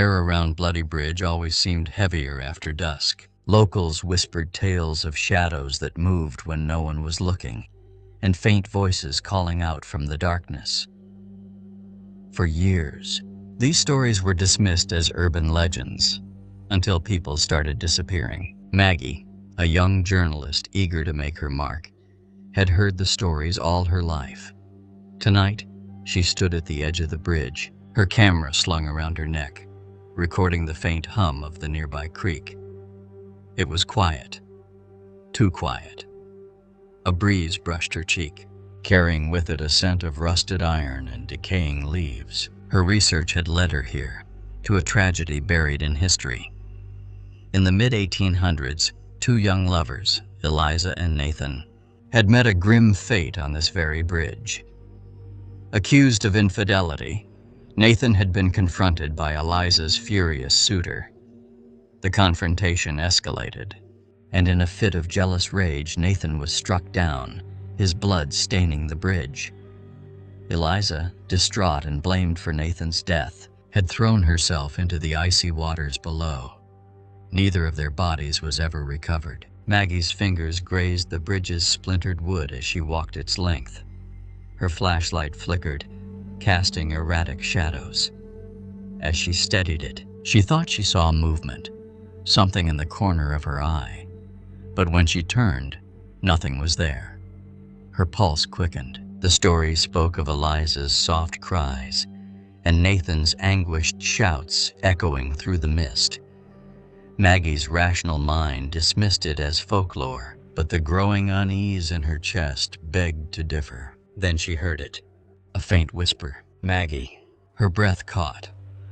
air around Bloody Bridge always seemed heavier after dusk. Locals whispered tales of shadows that moved when no one was looking, and faint voices calling out from the darkness. For years, these stories were dismissed as urban legends, until people started disappearing. Maggie, a young journalist eager to make her mark, had heard the stories all her life. Tonight, she stood at the edge of the bridge, her camera slung around her neck, recording the faint hum of the nearby creek. It was quiet. Too quiet. A breeze brushed her cheek, carrying with it a scent of rusted iron and decaying leaves. Her research had led her here, to a tragedy buried in history. In the mid-1800s, two young lovers, Eliza and Nathan, had met a grim fate on this very bridge. Accused of infidelity, Nathan had been confronted by Eliza's furious suitor. The confrontation escalated, and in a fit of jealous rage, Nathan was struck down, his blood staining the bridge. Eliza, distraught and blamed for Nathan's death, had thrown herself into the icy waters below. Neither of their bodies was ever recovered. Maggie's fingers grazed the bridge's splintered wood as she walked its length. Her flashlight flickered, casting erratic shadows. As she steadied it, she thought she saw movement, something in the corner of her eye. But when she turned, nothing was there. Her pulse quickened. The story spoke of Eliza's soft cries and Nathan's anguished shouts echoing through the mist. Maggie's rational mind dismissed it as folklore, but the growing unease in her chest begged to differ. Then she heard it, a faint whisper, "Maggie." Her breath caught.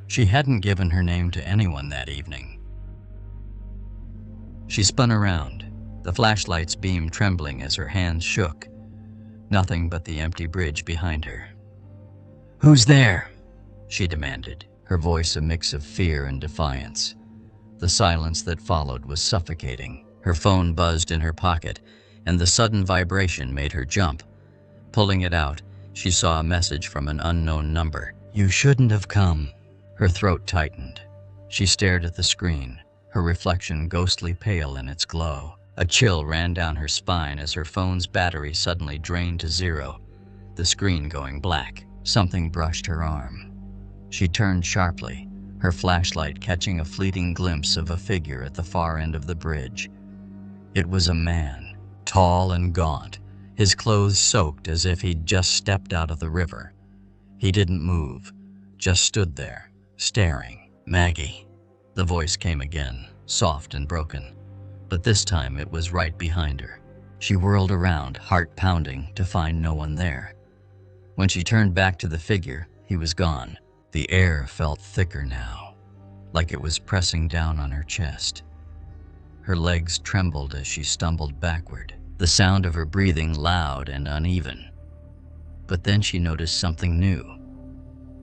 She hadn't given her name to anyone that evening. She spun around, the flashlight's beam trembling as her hands shook. Nothing but the empty bridge behind her. "Who's there?" she demanded, her voice a mix of fear and defiance. The silence that followed was suffocating. Her phone buzzed in her pocket, and the sudden vibration made her jump. Pulling it out, she saw a message from an unknown number. "You shouldn't have come." Her throat tightened. She stared at the screen, her reflection ghostly pale in its glow. A chill ran down her spine as her phone's battery suddenly drained to zero, the screen going black. Something brushed her arm. She turned sharply, her flashlight catching a fleeting glimpse of a figure at the far end of the bridge. It was a man, tall and gaunt, his clothes soaked as if he'd just stepped out of the river. He didn't move, just stood there, staring. "Maggie." The voice came again, soft and broken, but this time it was right behind her. She whirled around, heart pounding, to find no one there. When she turned back to the figure, he was gone. The air felt thicker now, like it was pressing down on her chest. Her legs trembled as she stumbled backward, the sound of her breathing loud and uneven. But then she noticed something new.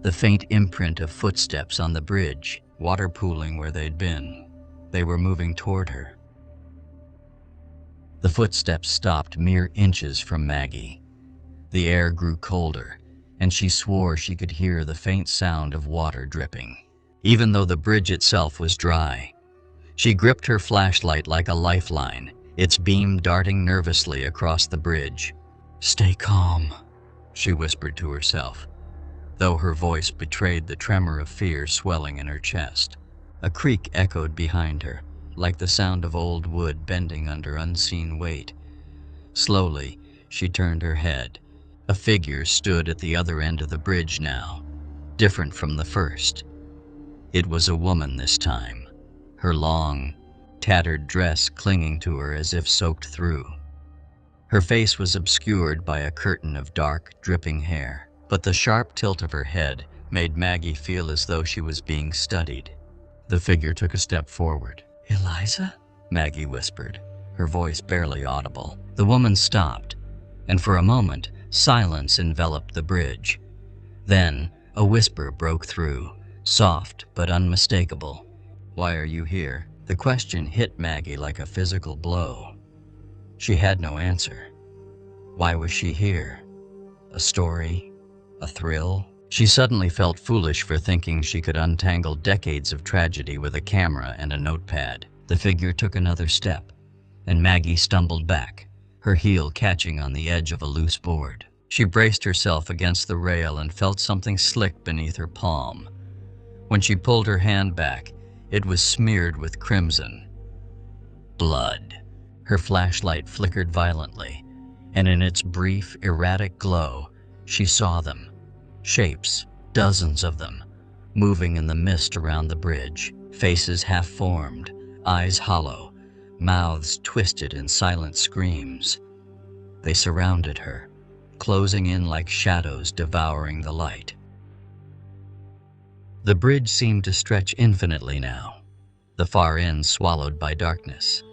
The faint imprint of footsteps on the bridge, water pooling where they'd been. They were moving toward her. The footsteps stopped mere inches from Maggie. The air grew colder, and she swore she could hear the faint sound of water dripping, even though the bridge itself was dry. She gripped her flashlight like a lifeline, its beam darting nervously across the bridge. "Stay calm," she whispered to herself, though her voice betrayed the tremor of fear swelling in her chest. A creak echoed behind her, like the sound of old wood bending under unseen weight. Slowly, she turned her head. A figure stood at the other end of the bridge now, different from the first. It was a woman this time, her long, tattered dress clinging to her as if soaked through. Her face was obscured by a curtain of dark, dripping hair, but the sharp tilt of her head made Maggie feel as though she was being studied. The figure took a step forward. "Eliza?" Maggie whispered, her voice barely audible. The woman stopped, and for a moment, silence enveloped the bridge. Then, a whisper broke through, soft but unmistakable. "Why are you here?" The question hit Maggie like a physical blow. She had no answer. Why was she here? A story? A thrill? She suddenly felt foolish for thinking she could untangle decades of tragedy with a camera and a notepad. The figure took another step, and Maggie stumbled back, her heel catching on the edge of a loose board. She braced herself against the rail and felt something slick beneath her palm. When she pulled her hand back, it was smeared with crimson. Blood. Her flashlight flickered violently, and in its brief, erratic glow, she saw them. Shapes, dozens of them, moving in the mist around the bridge, faces half-formed, eyes hollow, mouths twisted in silent screams. They surrounded her, closing in like shadows devouring the light. The bridge seemed to stretch infinitely now, the far end swallowed by darkness.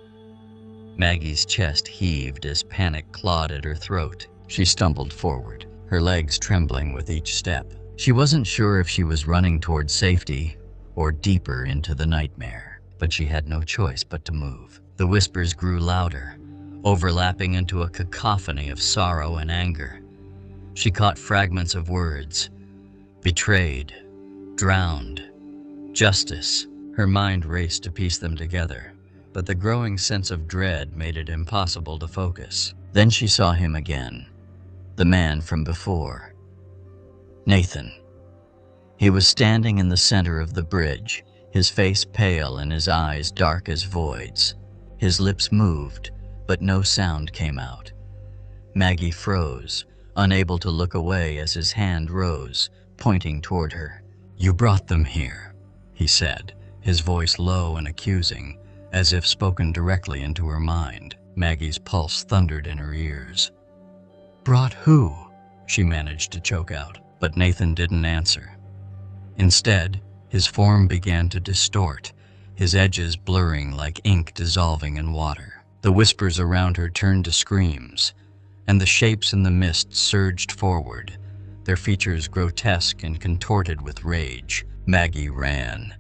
Maggie's chest heaved as panic clawed at her throat. She stumbled forward, her legs trembling with each step. She wasn't sure if she was running toward safety or deeper into the nightmare, but she had no choice but to move. The whispers grew louder, overlapping into a cacophony of sorrow and anger. She caught fragments of words: betrayed, drowned, justice. Her mind raced to piece them together, but the growing sense of dread made it impossible to focus. Then she saw him again, the man from before. Nathan. He was standing in the center of the bridge, his face pale and his eyes dark as voids. His lips moved, but no sound came out. Maggie froze, unable to look away as his hand rose, pointing toward her. "You brought them here," he said, his voice low and accusing, as if spoken directly into her mind. Maggie's pulse thundered in her ears. "Brought who?" she managed to choke out, but Nathan didn't answer. Instead, his form began to distort, his edges blurring like ink dissolving in water. The whispers around her turned to screams, and the shapes in the mist surged forward, their features grotesque and contorted with rage. Maggie ran.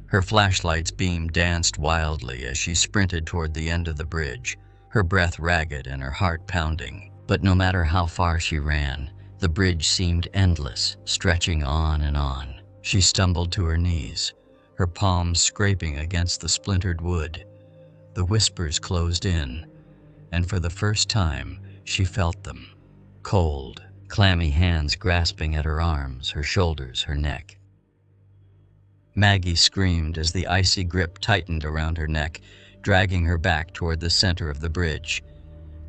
Her flashlight's beam danced wildly as she sprinted toward the end of the bridge, her breath ragged and her heart pounding. But no matter how far she ran, the bridge seemed endless, stretching on and on. She stumbled to her knees, her palms scraping against the splintered wood. The whispers closed in, and for the first time, she felt them. Cold, clammy hands grasping at her arms, her shoulders, her neck. Maggie screamed as the icy grip tightened around her neck, dragging her back toward the center of the bridge.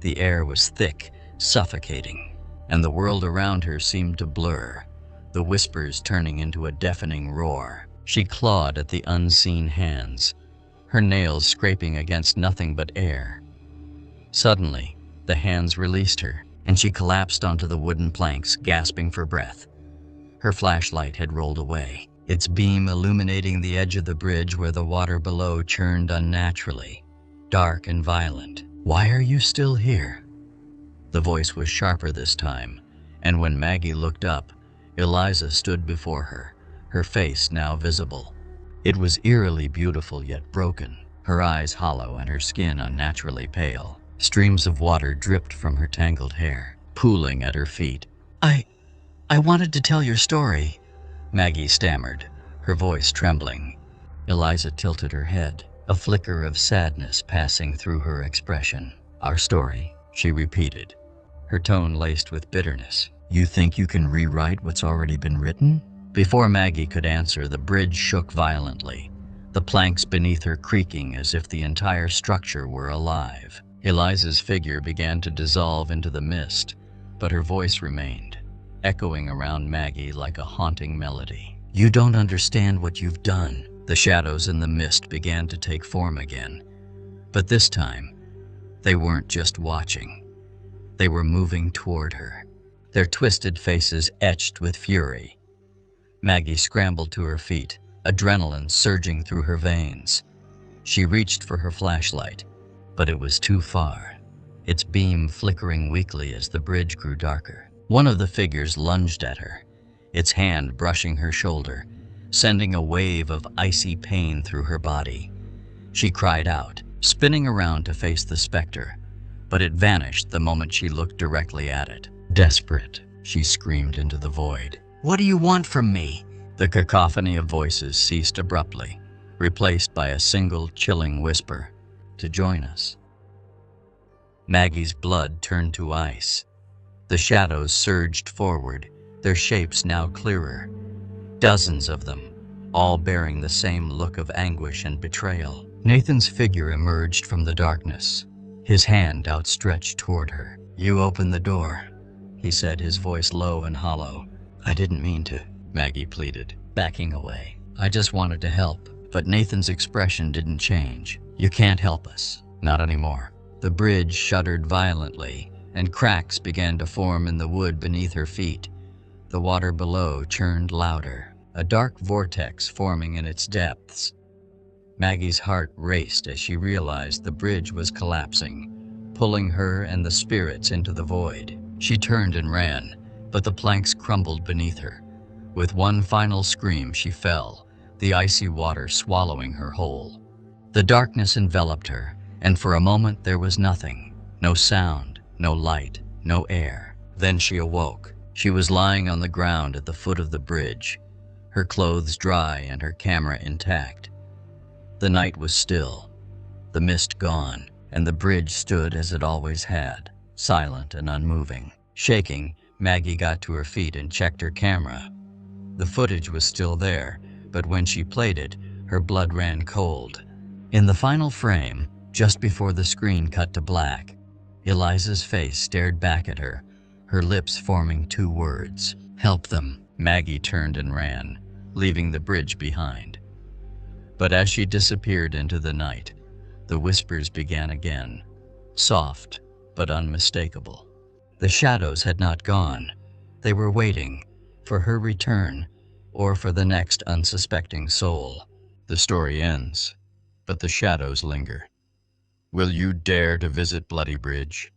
The air was thick, suffocating, and the world around her seemed to blur, the whispers turning into a deafening roar. She clawed at the unseen hands, her nails scraping against nothing but air. Suddenly, the hands released her, and she collapsed onto the wooden planks, gasping for breath. Her flashlight had rolled away, its beam illuminating the edge of the bridge where the water below churned unnaturally, dark and violent. "Why are you still here?" The voice was sharper this time, and when Maggie looked up, Eliza stood before her, her face now visible. It was eerily beautiful yet broken, her eyes hollow and her skin unnaturally pale. Streams of water dripped from her tangled hair, pooling at her feet. I wanted to tell your story," Maggie stammered, her voice trembling. Eliza tilted her head, a flicker of sadness passing through her expression. "Our story," she repeated, her tone laced with bitterness. "You think you can rewrite what's already been written?" Before Maggie could answer, the bridge shook violently, the planks beneath her creaking as if the entire structure were alive. Eliza's figure began to dissolve into the mist, but her voice remained, echoing around Maggie like a haunting melody. "You don't understand what you've done." The shadows in the mist began to take form again, but this time, they weren't just watching. They were moving toward her, their twisted faces etched with fury. Maggie scrambled to her feet, adrenaline surging through her veins. She reached for her flashlight, but it was too far, its beam flickering weakly as the bridge grew darker. One of the figures lunged at her, its hand brushing her shoulder, sending a wave of icy pain through her body. She cried out, spinning around to face the specter, but it vanished the moment she looked directly at it. "Desperate," she screamed into the void. What do you want from me? The cacophony of voices ceased abruptly, replaced by a single chilling whisper. To join us. Maggie's blood turned to ice. The shadows surged forward, their shapes now clearer. Dozens of them, all bearing the same look of anguish and betrayal. Nathan's figure emerged from the darkness, his hand outstretched toward her. You open the door, he said, his voice low and hollow. I didn't mean to, Maggie pleaded, backing away. I just wanted to help. But Nathan's expression didn't change. You can't help us. Not anymore. The bridge shuddered violently, and cracks began to form in the wood beneath her feet. The water below churned louder, a dark vortex forming in its depths. Maggie's heart raced as she realized the bridge was collapsing, pulling her and the spirits into the void. She turned and ran, but the planks crumbled beneath her. With one final scream, she fell, the icy water swallowing her whole. The darkness enveloped her, and for a moment there was nothing. No sound, no light, no air. Then she awoke. She was lying on the ground at the foot of the bridge, her clothes dry and her camera intact. The night was still, the mist gone, and the bridge stood as it always had, silent and unmoving. Shaking, Maggie got to her feet and checked her camera. The footage was still there, but when she played it, her blood ran cold. In the final frame, just before the screen cut to black, Eliza's face stared back at her, her lips forming two words. Help them. Maggie turned and ran, leaving the bridge behind. But as she disappeared into the night, the whispers began again, soft but unmistakable. The shadows had not gone. They were waiting for her return, or for the next unsuspecting soul. The story ends, but the shadows linger. Will you dare to visit Bloody Bridge?